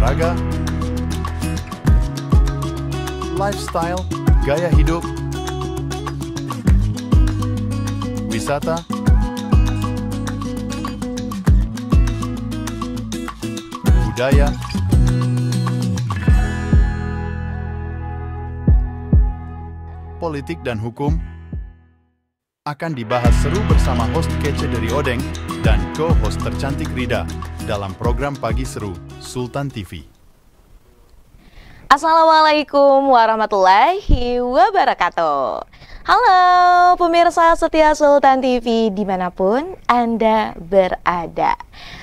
olahraga, lifestyle, gaya hidup, wisata, budaya, politik dan hukum akan dibahas seru bersama host kece dari Odeng dan co-host tercantik Rida dalam program Pagi Seru Sultan TV. Assalamualaikum warahmatullahi wabarakatuh. Halo pemirsa setia Sultan TV dimanapun Anda berada.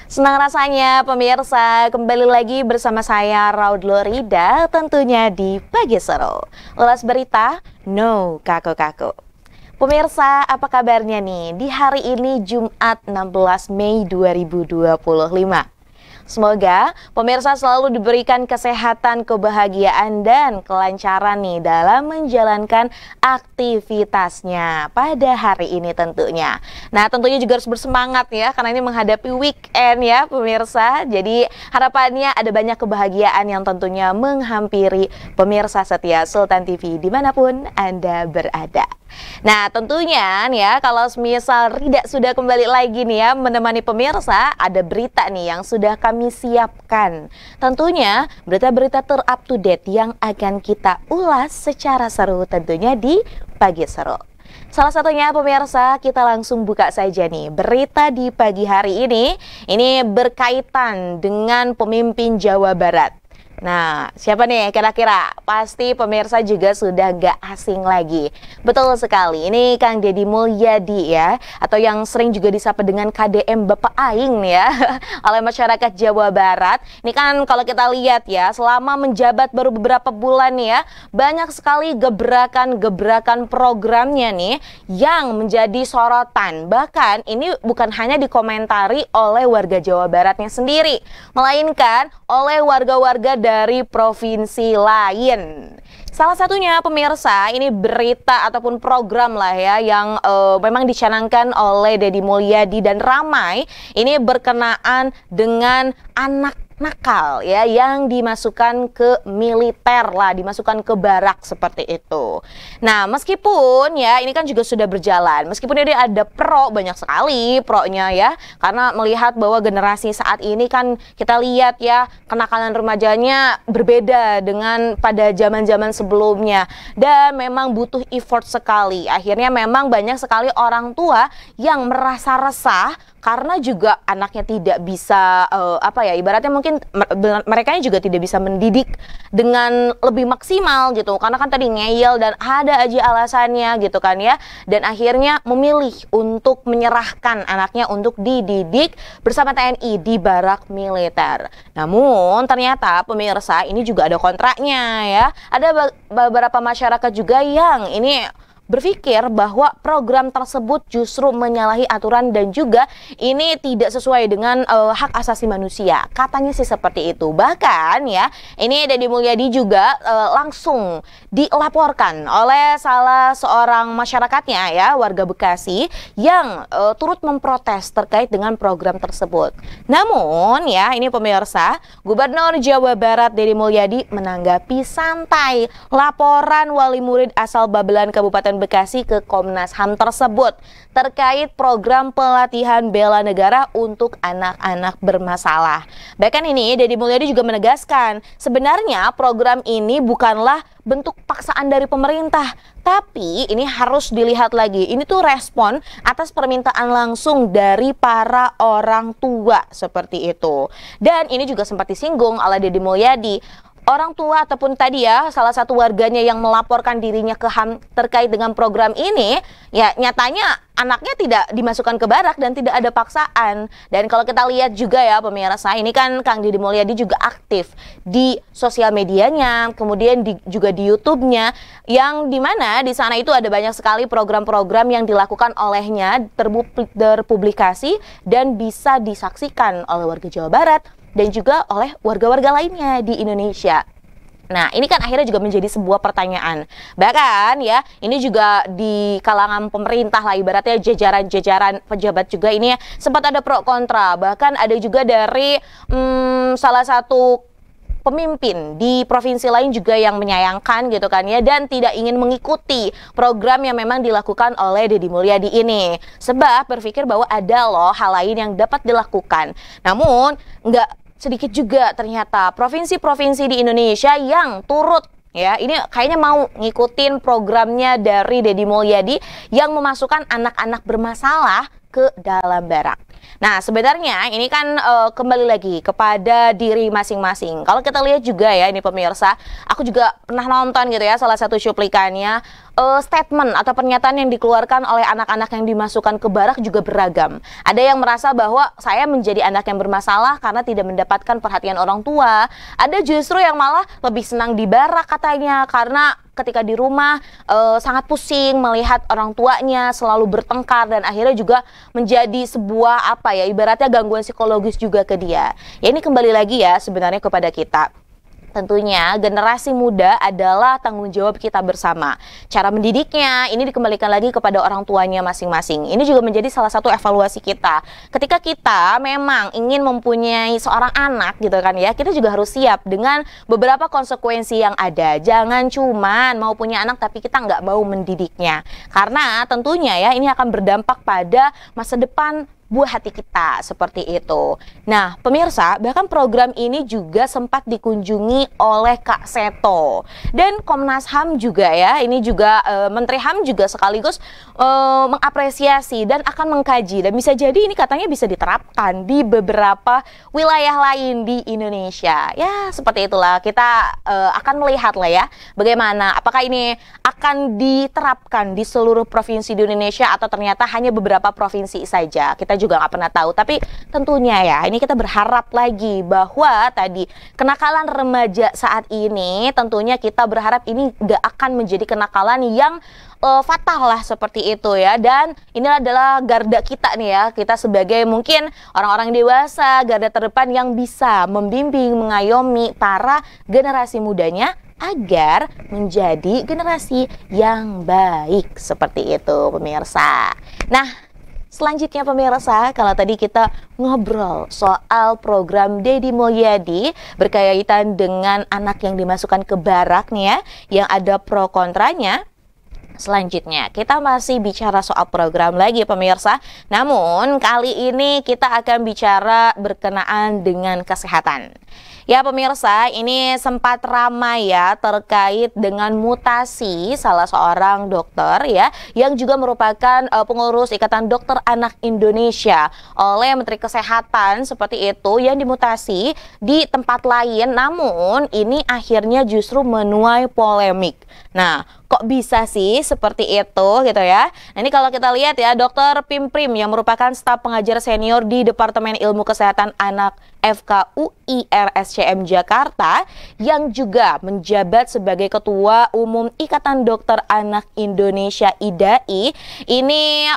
Senang rasanya pemirsa kembali lagi bersama saya Raudlo Rida tentunya di Pagi Seru. Ulas berita, no kaku-kaku. Pemirsa, apa kabarnya nih di hari ini Jumat 16 Mei 2025? Semoga pemirsa selalu diberikan kesehatan, kebahagiaan, dan kelancaran nih dalam menjalankan aktivitasnya pada hari ini tentunya. Nah tentunya juga harus bersemangat ya karena ini menghadapi weekend ya pemirsa. Jadi harapannya ada banyak kebahagiaan yang tentunya menghampiri pemirsa setia Sultan TV dimanapun Anda berada. Nah tentunya nih ya kalau misal Rida sudah kembali lagi nih ya menemani pemirsa, ada berita nih yang sudah kami siapkan. Tentunya berita-berita ter-up to date yang akan kita ulas secara seru tentunya di Pagi Seru. Salah satunya pemirsa kita langsung buka saja nih berita di pagi hari ini berkaitan dengan pemimpin Jawa Barat. Nah, siapa nih kira-kira? Pasti pemirsa juga sudah gak asing lagi. Betul sekali, ini Kang Deddy Mulyadi ya, atau yang sering juga disapa dengan KDM Bapak Aing ya, oleh masyarakat Jawa Barat. Ini kan kalau kita lihat ya, selama menjabat baru beberapa bulan nih ya, banyak sekali gebrakan-gebrakan programnya nih yang menjadi sorotan. Bahkan ini bukan hanya dikomentari oleh warga Jawa Baratnya sendiri, melainkan oleh warga-warga dari provinsi lain. Salah satunya pemirsa ini berita ataupun program lah ya yang memang dicanangkan oleh Deddy Mulyadi dan ramai ini berkenaan dengan anak nakal ya yang dimasukkan ke militer lah, dimasukkan ke barak seperti itu. Nah meskipun ya ini kan juga sudah berjalan, meskipun ini ada pro, banyak sekali pro-nya ya, karena melihat bahwa generasi saat ini kan kita lihat ya kenakalan remajanya berbeda dengan pada zaman-zaman sebelumnya dan memang butuh effort sekali. Akhirnya memang banyak sekali orang tua yang merasa resah karena juga anaknya tidak bisa ibaratnya mungkin mereka juga tidak bisa mendidik dengan lebih maksimal gitu karena kan tadi ngeyel dan ada aja alasannya gitu kan ya, dan akhirnya memilih untuk menyerahkan anaknya untuk dididik bersama TNI di barak militer. Namun ternyata pemirsa ini juga ada kontraknya ya, ada beberapa masyarakat juga yang ini berpikir bahwa program tersebut justru menyalahi aturan dan juga ini tidak sesuai dengan hak asasi manusia. Katanya sih seperti itu. Bahkan ya, ini Deddy Mulyadi juga langsung dilaporkan oleh salah seorang masyarakatnya ya, warga Bekasi yang turut memprotes terkait dengan program tersebut. Namun ya, ini pemirsa, Gubernur Jawa Barat Deddy Mulyadi menanggapi santai laporan wali murid asal Babelan Kabupaten Bekasi ke Komnas HAM tersebut terkait program pelatihan bela negara untuk anak-anak bermasalah. Bahkan ini Deddy Mulyadi juga menegaskan sebenarnya program ini bukanlah bentuk paksaan dari pemerintah, tapi ini harus dilihat lagi. Ini tuh respon atas permintaan langsung dari para orang tua seperti itu. Dan ini juga sempat disinggung oleh Deddy Mulyadi. Orang tua ataupun tadi ya salah satu warganya yang melaporkan dirinya ke HAM terkait dengan program ini, ya nyatanya anaknya tidak dimasukkan ke barak dan tidak ada paksaan. Dan kalau kita lihat juga ya pemirsa, ini kan Kang Deddy Mulyadi juga aktif di sosial medianya, kemudian juga di YouTube-nya, yang dimana di sana itu ada banyak sekali program-program yang dilakukan olehnya terpublikasi dan bisa disaksikan oleh warga Jawa Barat dan juga oleh warga-warga lainnya di Indonesia. Nah, ini kan akhirnya juga menjadi sebuah pertanyaan. Bahkan ya, ini juga di kalangan pemerintah lah, ibaratnya jajaran-jajaran pejabat juga ini ya, sempat ada pro kontra. Bahkan ada juga dari salah satu pemimpin di provinsi lain juga yang menyayangkan gitu kan ya, dan tidak ingin mengikuti program yang memang dilakukan oleh Deddy Mulyadi ini. Sebab berpikir bahwa ada loh hal lain yang dapat dilakukan. Namun nggak sedikit juga ternyata provinsi-provinsi di Indonesia yang turut ya, ini kayaknya mau ngikutin programnya dari Deddy Mulyadi yang memasukkan anak-anak bermasalah ke dalam barak. Nah, sebenarnya ini kan kembali lagi kepada diri masing-masing. Kalau kita lihat juga ya, ini pemirsa, aku juga pernah nonton gitu ya, salah satu cuplikannya, statement atau pernyataan yang dikeluarkan oleh anak-anak yang dimasukkan ke barak juga beragam. Ada yang merasa bahwa saya menjadi anak yang bermasalah karena tidak mendapatkan perhatian orang tua. Ada justru yang malah lebih senang di barak katanya, karena ketika di rumah sangat pusing melihat orang tuanya selalu bertengkar dan akhirnya juga menjadi sebuah apa ya, ibaratnya gangguan psikologis juga ke dia. Ya, ini kembali lagi ya sebenarnya kepada kita. Tentunya generasi muda adalah tanggung jawab kita bersama. Cara mendidiknya ini dikembalikan lagi kepada orang tuanya masing-masing. Ini juga menjadi salah satu evaluasi kita. Ketika kita memang ingin mempunyai seorang anak gitu kan ya, kita juga harus siap dengan beberapa konsekuensi yang ada. Jangan cuman mau punya anak tapi kita nggak mau mendidiknya. Karena tentunya ya ini akan berdampak pada masa depan buah hati kita, seperti itu. Nah, pemirsa, bahkan program ini juga sempat dikunjungi oleh Kak Seto dan Komnas HAM juga ya. Ini juga Menteri HAM juga sekaligus mengapresiasi dan akan mengkaji, dan bisa jadi ini katanya bisa diterapkan di beberapa wilayah lain di Indonesia. Ya, seperti itulah, kita akan melihat lah ya bagaimana, apakah ini akan diterapkan di seluruh provinsi di Indonesia atau ternyata hanya beberapa provinsi saja. Kita juga nggak pernah tahu, tapi tentunya ya ini kita berharap lagi bahwa tadi kenakalan remaja saat ini, tentunya kita berharap ini nggak akan menjadi kenakalan yang fatal lah seperti itu ya. Dan ini adalah garda kita nih ya, kita sebagai mungkin orang-orang dewasa, garda terdepan yang bisa membimbing, mengayomi para generasi mudanya agar menjadi generasi yang baik, seperti itu pemirsa. Nah, selanjutnya pemirsa, kalau tadi kita ngobrol soal program Deddy Mulyadi berkaitan dengan anak yang dimasukkan ke barak nih ya, yang ada pro kontranya. Selanjutnya kita masih bicara soal program lagi pemirsa, namun kali ini kita akan bicara berkenaan dengan kesehatan. Ya pemirsa, ini sempat ramai ya terkait dengan mutasi salah seorang dokter ya, yang juga merupakan pengurus Ikatan Dokter Anak Indonesia oleh Menteri Kesehatan seperti itu, yang dimutasi di tempat lain, namun ini akhirnya justru menuai polemik. Nah, kok bisa sih seperti itu gitu ya? Nah, ini kalau kita lihat ya, Dr. Pimprim yang merupakan staf pengajar senior di Departemen Ilmu Kesehatan Anak FKUI RSCM Jakarta, yang juga menjabat sebagai Ketua Umum Ikatan Dokter Anak Indonesia IDAI, ini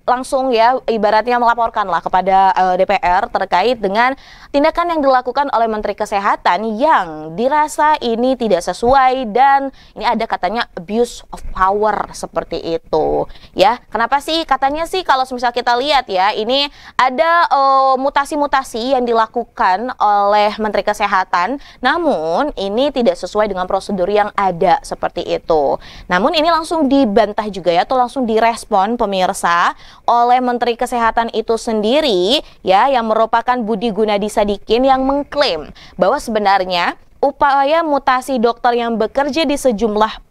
langsung ya ibaratnya melaporkan lah kepada DPR terkait dengan tindakan yang dilakukan oleh Menteri Kesehatan yang dirasa ini tidak sesuai, dan ini ada katanya abuse of power seperti itu ya. Kenapa sih katanya sih, kalau misal kita lihat ya, ini ada mutasi-mutasi yang dilakukan oleh Menteri Kesehatan, namun ini tidak sesuai dengan prosedur yang ada seperti itu. Namun ini langsung dibantah juga ya, atau langsung direspon pemirsa oleh Menteri Kesehatan itu sendiri ya, yang merupakan Budi Gunadi Sadikin, yang mengklaim bahwa sebenarnya upaya mutasi dokter yang bekerja di sejumlah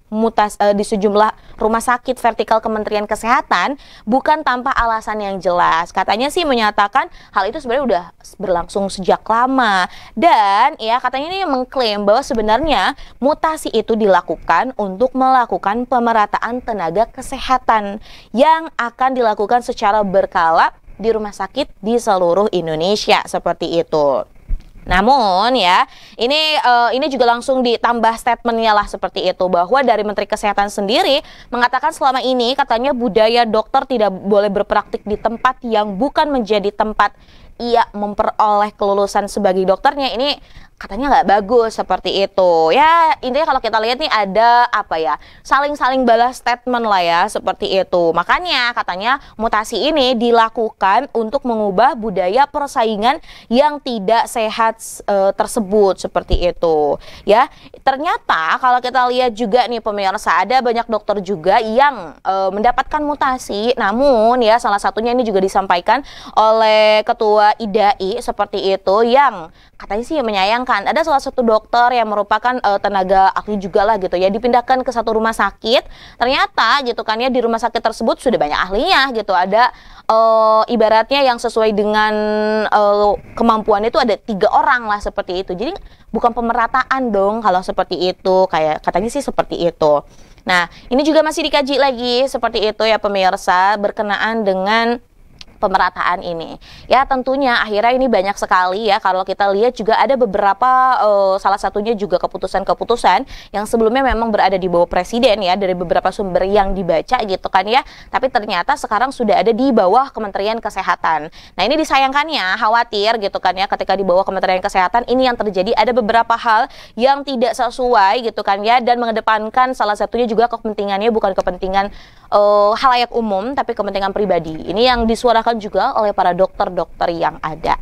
rumah sakit vertikal Kementerian Kesehatan bukan tanpa alasan yang jelas. Katanya sih menyatakan hal itu sebenarnya udah berlangsung sejak lama, dan ya katanya ini mengklaim bahwa sebenarnya mutasi itu dilakukan untuk melakukan pemerataan tenaga kesehatan yang akan dilakukan secara berkala di rumah sakit di seluruh Indonesia seperti itu. Namun ya, ini juga langsung ditambah statementnya lah seperti itu, bahwa dari Menteri Kesehatan sendiri mengatakan selama ini katanya budaya dokter tidak boleh berpraktik di tempat yang bukan menjadi tempat ia memperoleh kelulusan sebagai dokternya ini katanya nggak bagus seperti itu. Ya intinya kalau kita lihat nih ada apa ya, saling-saling balas statement lah ya seperti itu. Makanya katanya mutasi ini dilakukan untuk mengubah budaya persaingan yang tidak sehat tersebut seperti itu. Ya ternyata kalau kita lihat juga nih pemirsa, ada banyak dokter juga yang mendapatkan mutasi. Namun ya salah satunya ini juga disampaikan oleh ketua IDAI seperti itu, yang katanya sih menyayangkan ada salah satu dokter yang merupakan tenaga ahli juga lah gitu ya, dipindahkan ke satu rumah sakit. Ternyata gitu kan ya, di rumah sakit tersebut sudah banyak ahlinya gitu, ada ibaratnya yang sesuai dengan kemampuan itu ada 3 orang lah seperti itu. Jadi bukan pemerataan dong kalau seperti itu, kayak katanya sih seperti itu. Nah ini juga masih dikaji lagi seperti itu ya pemirsa, berkenaan dengan pemerataan ini. Ya tentunya akhirnya ini banyak sekali ya, kalau kita lihat juga ada beberapa salah satunya juga keputusan-keputusan yang sebelumnya memang berada di bawah presiden ya, dari beberapa sumber yang dibaca gitu kan ya, tapi ternyata sekarang sudah ada di bawah Kementerian Kesehatan. Nah ini disayangkannya, khawatir gitu kan ya, ketika di bawah Kementerian Kesehatan ini yang terjadi ada beberapa hal yang tidak sesuai gitu kan ya, dan mengedepankan salah satunya juga kepentingannya bukan kepentingan halayak umum tapi kepentingan pribadi. Ini yang disuarakan juga oleh para dokter-dokter yang ada.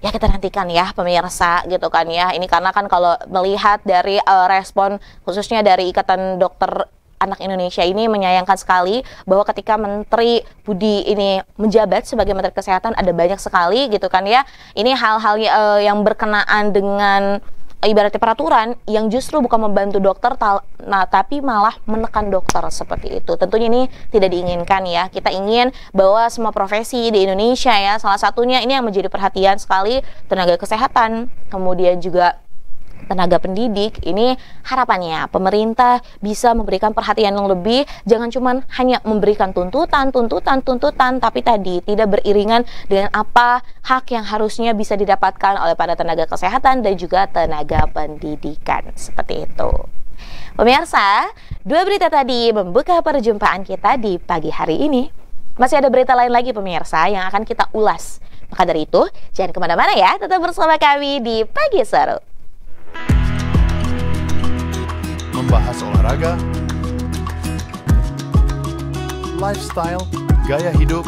Ya kita nantikan ya pemirsa gitu kan ya. Ini karena kan kalau melihat dari respon khususnya dari Ikatan Dokter Anak Indonesia ini menyayangkan sekali bahwa ketika Menteri Budi ini menjabat sebagai Menteri Kesehatan ada banyak sekali gitu kan ya, ini hal-hal yang berkenaan dengan ibaratnya peraturan yang justru bukan membantu dokter, tapi malah menekan dokter seperti itu. Tentunya ini tidak diinginkan ya. Kita ingin bahwa semua profesi di Indonesia ya, salah satunya ini yang menjadi perhatian sekali, tenaga kesehatan, kemudian juga tenaga pendidik. Ini harapannya pemerintah bisa memberikan perhatian yang lebih, jangan cuma hanya memberikan tuntutan, tapi tadi tidak beriringan dengan apa hak yang harusnya bisa didapatkan oleh para tenaga kesehatan dan juga tenaga pendidikan seperti itu. Pemirsa, 2 berita tadi membuka perjumpaan kita di pagi hari ini. Masih ada berita lain lagi pemirsa yang akan kita ulas. Maka dari itu, jangan kemana-mana ya, tetap bersama kami di Pagi Seru. Membahas olahraga, lifestyle, gaya hidup,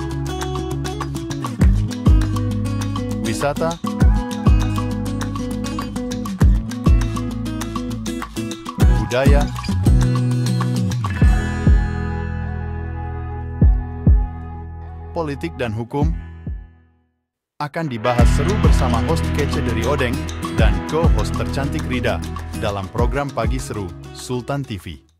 wisata, budaya, politik dan hukum akan dibahas seru bersama host kece dari Odeng dan co-host tercantik Rida dalam program Pagi Seru Sultan TV.